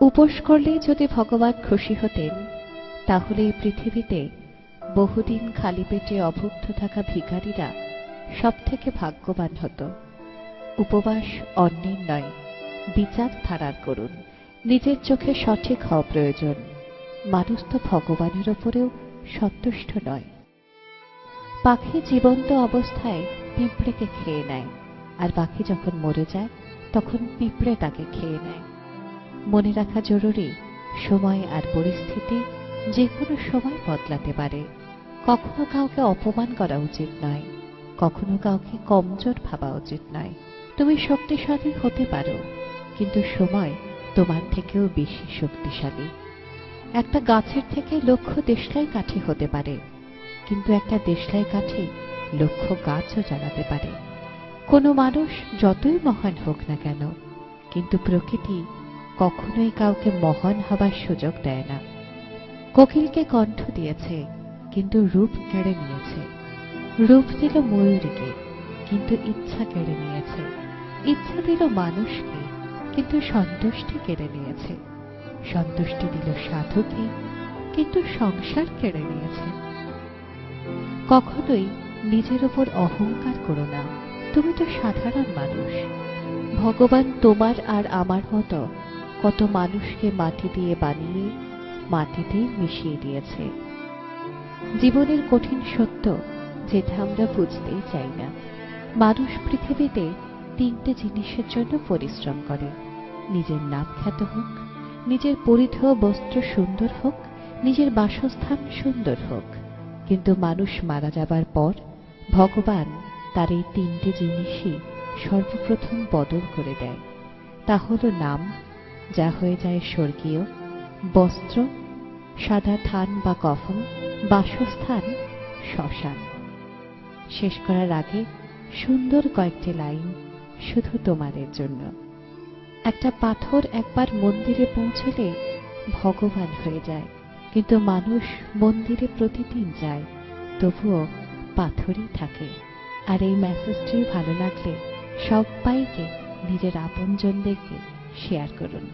উপোস করলেই যদি ভগবান খুশি হতেন, তাহলে এই পৃথিবীতে বহুদিন খালি পেটে অভুক্ত থাকা ভিখারীরা সব থেকে ভাগ্যবান হতো। উপবাস অন্যের নয়, বিচার ধারার করুন। নিজের চোখে সঠিক হওয়া প্রয়োজন। মানুষ তো ভগবানের ওপরেও সন্তুষ্ট নয়। পাখি জীবন্ত অবস্থায় পিঁপড়েকে খেয়ে নেয়, আর পাখি যখন মরে যায় তখন পিঁপড়ে তাকে খেয়ে নেয়। মনে রাখা জরুরি, সময় আর পরিস্থিতি যে কোনো সময় বদলাতে পারে। কখনো কাউকে অপমান করা উচিত নয়, কখনো কাউকে কমজোর ভাবা উচিত নয়। তুমি শক্তিশালী হতে পারো, কিন্তু সময় তোমার থেকেও বেশি শক্তিশালী। একটা গাছের থেকে লক্ষ দেশলাই কাঠি হতে পারে, কিন্তু একটা দেশলাই কাঠি লক্ষ গাছও জ্বালাতে পারে। কোনো মানুষ যতই মহান হোক না কেন, কিন্তু প্রকৃতি কখনোই কাউকে মহান হবার সুযোগ দেয় না। কোকিলকে কণ্ঠ দিয়েছে, কিন্তু রূপ কেড়ে নিয়েছে। রূপ দিল ময়ূরীকে, কিন্তু ইচ্ছা কেড়ে নিয়েছে। ইচ্ছা দিল মানুষকে, কিন্তু সন্তুষ্টি কেড়ে নিয়েছে। সন্তুষ্টি দিল সাধুকে, কিন্তু সংসার কেড়ে নিয়েছে। কখনোই নিজের উপর অহংকার করো না, তুমি তো সাধারণ মানুষ। ভগবান তোমার আর আমার মতো কত মানুষকে মাটি দিয়ে বানিয়ে মাটিতেই মিশিয়ে দিয়েছে। জীবনের কঠিন সত্য, যেটা আমরা বুঝতেই চাই না। মানুষ পৃথিবীতে তিনটে জিনিসের জন্য পরিশ্রম করে: নিজের নাম খ্যাত হোক, নিজের পরিধেয় বস্ত্র সুন্দর হোক, নিজের বাসস্থান সুন্দর হোক। কিন্তু মানুষ মারা যাবার পর ভগবান তার এই তিনটে জিনিসই সর্বপ্রথম বদল করে দেয়। তা হলো নাম, যা হয়ে যায় স্বর্গীয়; বস্ত্র, সাদা থান বা কফন; বাসস্থান, শ্মশান। শেষ করার আগে সুন্দর কয়েকটি লাইন শুধু তোমাদের জন্য। একটা পাথর একবার মন্দিরে পৌঁছলে ভগবান হয়ে যায়, কিন্তু মানুষ মন্দিরে প্রতিদিন যায়, তবুও পাথরই থাকে। আর এই মেসেজটি ভালো লাগলে সবাইকে, নিজের আপনজনদেরকে শেয়ার করুন।